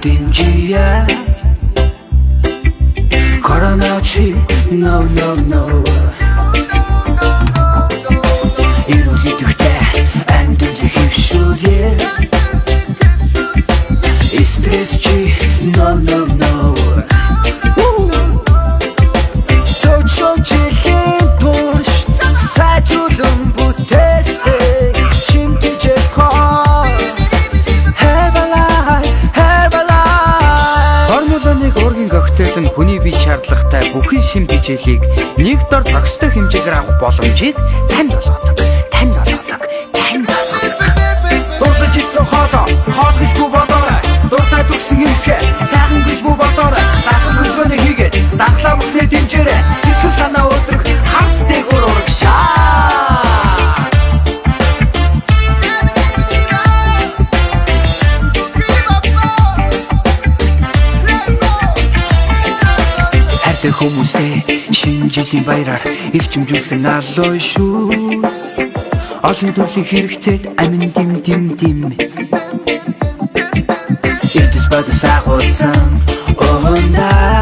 дэмжийе Corona чи no Ирүүлэгтэй амьдрал хөвшүүлье Стресс чи no Точон чихэн турш сайжуулан бүтээсэй Чимтэж хоо Have a life Формула 1 ургийн коктейл нь хүний бие шаардлагатай бүхий шим хичээлийг нэг дор зохистой хэмжээгээр авах боломжийг танд олгодог. Дуртай чицсэн хоолоо гэж бүү бодоорой. Дуртай төгсөн юмсгээ сайхан гэж бүү бодоорой. Дасан хөлгөөний хийгээд дархлаа бүхнээ дэмжээрэй. Сэтгэл санаа өдрөх хамт дээгүүр урагшаа. Хайртай хүмүүстэй шинэ жилийн баяраар ирчимжүүлсэн алой шүүс. Олон төрлийн хэрэгцээд амин дим Эрдэс бодос агуулсан Оонаа